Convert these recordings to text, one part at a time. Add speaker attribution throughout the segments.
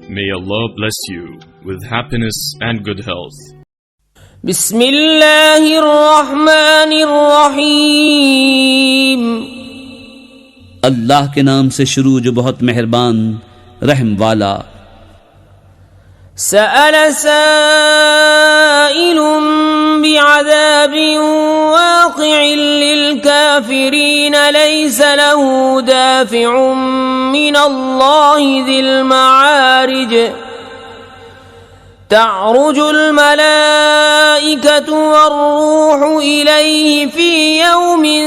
Speaker 1: May Allah bless you with happiness and good health.
Speaker 2: बिस्मिल्लाहिर्रहमानिर्रहीम।
Speaker 3: अल्लाह के नाम से शुरू जो बहुत मेहरबान रहम वाला।
Speaker 2: सअल साइलुम बिअज़ाबिन वाक़िइन लिलकाफ़िरीन लैसा लहू दाफ़िउन मिनल्लाहि ज़िल मआरिज तअरुजुल मलाइकतु वर्रूहु इलैहि फ़ी यौमिन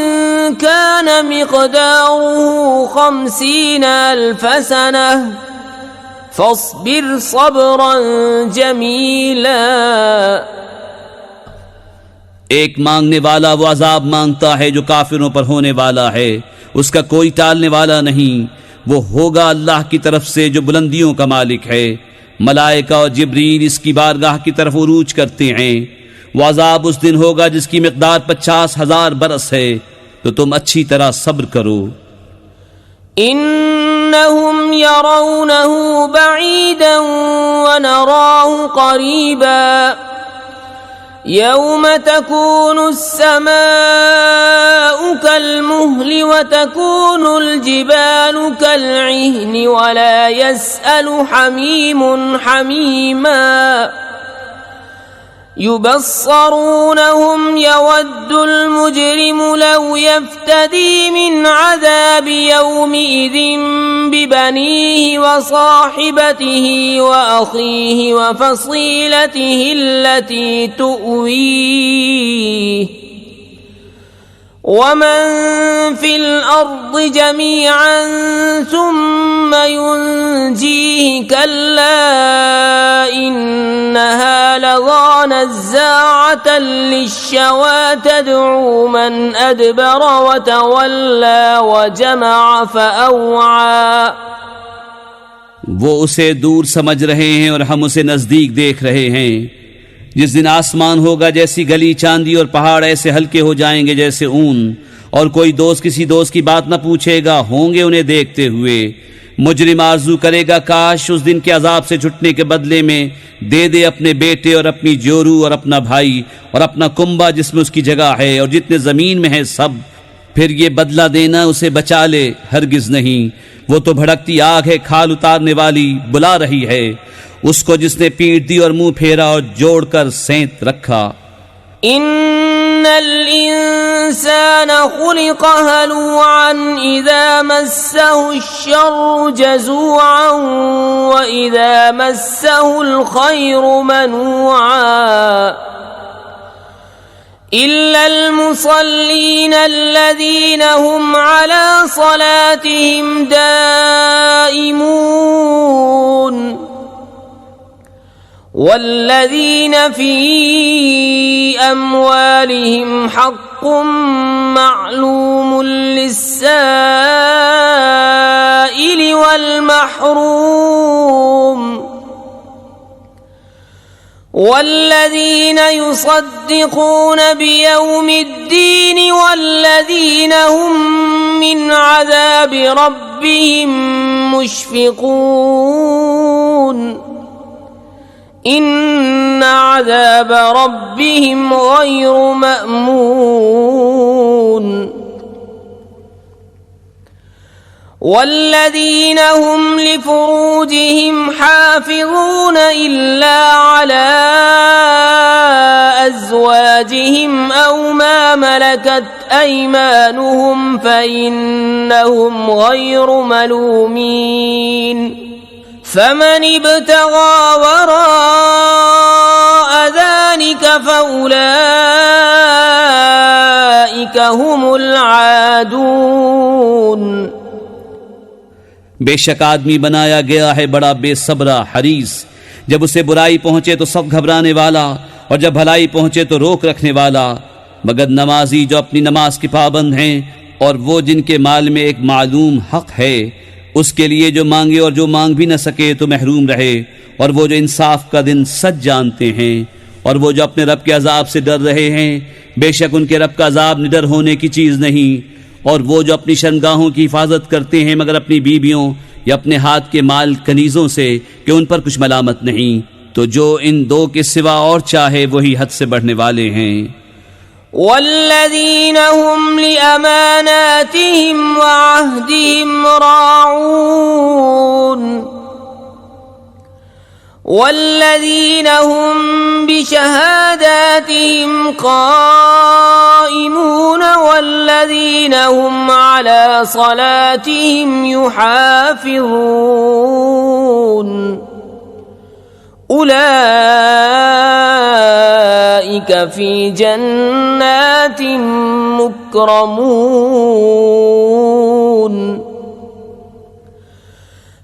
Speaker 2: कान मिक़दारुहु 50 अल्फ़ सनह फ़स्बिर सब्रन जमीला।
Speaker 3: एक मांगने वाला वो अजाब मांगता है जो काफिरों पर होने वाला है, उसका कोई टालने वाला नहीं। वो होगा अल्लाह की तरफ से जो बुलंदियों का मालिक है। मलाइका और जिब्रील इसकी बारगाह की तरफ उरूज करते हैं। वो अजाब उस दिन होगा जिसकी मिक़दार 50,000 बरस है, तो तुम अच्छी तरह सब्र करो।
Speaker 2: इन्नहुम यरौनहु बईदन व नराहु क़रीबा यौम तकूनु अस्समाउ कल्मुहलि व तकूनुल जिबालु कल्इह्नि व ला यसअलु हमीमुन हमीमा युबस्सरूनहुम यवद्दुल मुजरिमु लौ यफ्तदी मिन अज़ाबि यौमिइज़िन बिबनीहि व साहिबतिहि व अखीहि व फसीलतिहि अल्लती तुअवीह वमन फिल अर्दि जमीअन सुम्मा युनजीहि कल्ला इन्नहा लज़ा नज़्ज़ाअतन लिश्शवा तदअू मन अदबर व तवल्ला व जमअ फअवआ।
Speaker 3: वो उसे दूर समझ रहे हैं और हम उसे नजदीक देख रहे हैं। जिस दिन आसमान होगा जैसी गली चांदी और पहाड़ ऐसे हल्के हो जाएंगे जैसे ऊन, और कोई दोस्त किसी दोस्त की बात न पूछेगा, होंगे उन्हें देखते हुए। मुजरिम आरजू करेगा काश उस दिन के अजाब से छुटने के बदले में दे दे अपने बेटे और अपनी जोरू और अपना भाई और अपना कुंबा जिसमें उसकी जगह है और जितने जमीन में है सब, फिर ये बदला देना उसे बचा ले। हरगिज नहीं, वो तो भड़कती आग है, खाल उतारने वाली बुला रही है उसको जिसने पीट दी और मुंह फेरा और जोड़कर सेंत रखा।
Speaker 2: इन्नल इंसान खुलिक़ हलूअन इज़ा मस्सहु श्शर्रु जज़ूअन व इज़ा मस्सहुल खैरु मनूआ इल्लल मुसल्लीन अल्लज़ीना हुम अला सलातिहिम दाइमून वल्लज़ीन फ़ी अम्वालिहिम हक़्क़ुम मअलूमुन लिस्साइलि वल महरूम वल्लज़ीन युसद्दिक़ून बियौमिद्दीन वल्लज़ीन हुम मिन अज़ाबि रब्बिहिम मुश्फ़िक़ून इन्ना अज़ाब रब्बिहिम गैरु मअमून वल्लज़ीन हुम लिफ़ुरूजिहिम हाफ़िज़ून इल्ला अला अज़वाजिहिम औ मा मलकत अयमानुहुम फ़इन्नहुम गैरु मलूमीन फमन इब्तगा वराअ ज़ालिक फ़उलाइक हुमुल आदून।
Speaker 3: बेशक आदमी बनाया गया है बड़ा बेसब्रा हरीस। जब उसे बुराई पहुंचे तो सब घबराने वाला, और जब भलाई पहुंचे तो रोक रखने वाला। मगर नमाजी जो अपनी नमाज के पाबंद हैं और वो जिनके माल में एक मालूम हक है, उसके लिए जो मांगे और जो मांग भी न सके तो महरूम रहे। और वो जो इंसाफ का दिन सच जानते हैं और वो जो अपने रब के अजाब से डर रहे हैं, बेशक उनके रब का अजाब निडर होने की चीज़ नहीं। और वो जो अपनी शर्मगाहों की हिफाजत करते हैं मगर अपनी बीबियों या अपने हाथ के माल कनीजों से कि उन पर कुछ मलामत नहीं, तो जो इन दो के सिवा और चाहे वही हद से बढ़ने वाले हैं।
Speaker 2: वल्लज़ीन हुम लिअमानातिहिम वअहदिहिम राऊन वल्लज़ीन हुम बिशहादातिहिम क़ाइमून वल्लज़ीन हुम अला सलातिहिम युहाफ़िज़ून उलाइक फी जन्नातिम मुक्रमून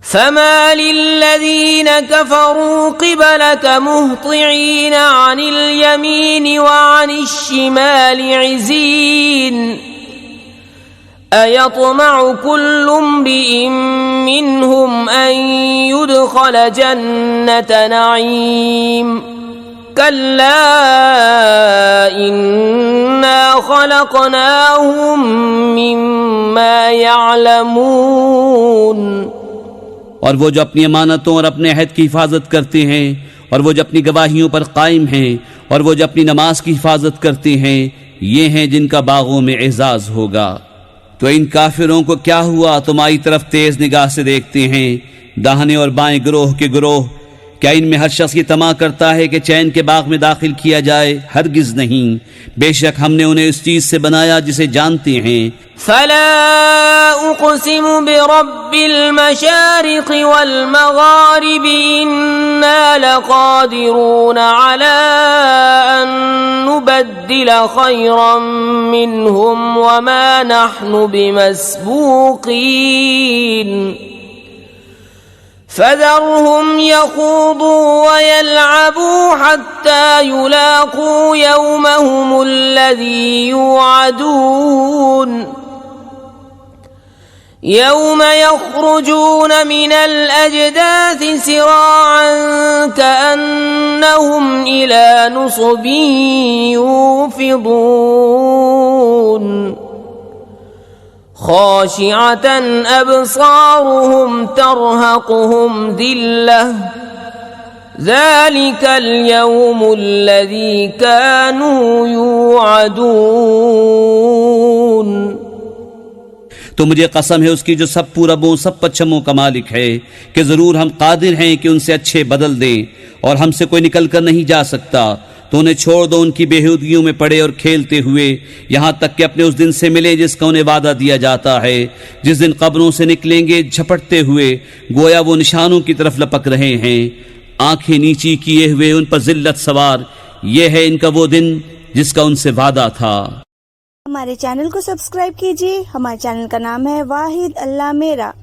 Speaker 2: फमा लिल्लज़ीन कफ़रू क़िबलक मुहतिईन अनिल यमीन व अनिश शिमालि इज़ीन अयत्मअ कुल्लु इम्रिइन मिन्हुम अन युदख़ल जन्नत नईम कल्ला इन्ना ख़लक़नाहुम मिम्मा यअलमून।
Speaker 3: और वो जो अपनी अमानतों और अपने अहद की हिफाजत करते हैं, और वो जो अपनी गवाहियों पर कायम हैं, और वो जो अपनी नमाज की हिफाजत करते हैं, ये हैं जिनका बागों में एजाज होगा। तो इन काफिरों को क्या हुआ, तुम्हारी तरफ तेज निगाह से देखते हैं, दाहिने और बाएं ग्रोह के ग्रोह। क्या इनमें हर शख्स ये तमा करता है कि चैन के बाग में दाखिल किया जाए? हरगिज नहीं, बेशक हमने उन्हें इस चीज से बनाया जिसे जानते हैं।
Speaker 2: फला उक़सिमु बिरब्बिल मशारिक़ि वल मग़ारिबि इन्ना लक़ादिरून अला अन नुबद्दिल खैरन मिनहुम वमा नहनु बिमस्बूक़ीन फज़रहुम यख़ूदू वयलअबू हत्ता युलाक़ू यौमहुमुल्लज़ी युअदून यौम यख़रुजून मिनल अजदाथि सिराअन कअन्नहुम इला नुसबिन यूफ़िदून खाशिअतन अबसारुहुम तरहक़ुहुम दिल्लह ज़ालिकल यौमुल्लज़ी कानू युअदून।
Speaker 3: तो मुझे कसम है उसकी जो सब पूरबों सब पश्चिमों का मालिक है कि जरूर हम कादिर हैं कि उनसे अच्छे बदल दें, और हमसे कोई निकल कर नहीं जा सकता। तो उन्हें छोड़ दो उनकी बेहूदगियों में पड़े और खेलते हुए, यहाँ तक कि अपने उस दिन से मिले जिसका उन्हें वादा दिया जाता है, जिस दिन कब्रों से निकलेंगे झपटते हुए, गोया वो निशानों की तरफ लपक रहे हैं, आंखें नीची किए हुए, उन पर जिल्लत सवार। ये है इनका वो दिन जिसका उनसे वादा था।
Speaker 4: हमारे चैनल को सब्सक्राइब कीजिए। हमारे चैनल का नाम है वाहिद अल्लाह मेरा।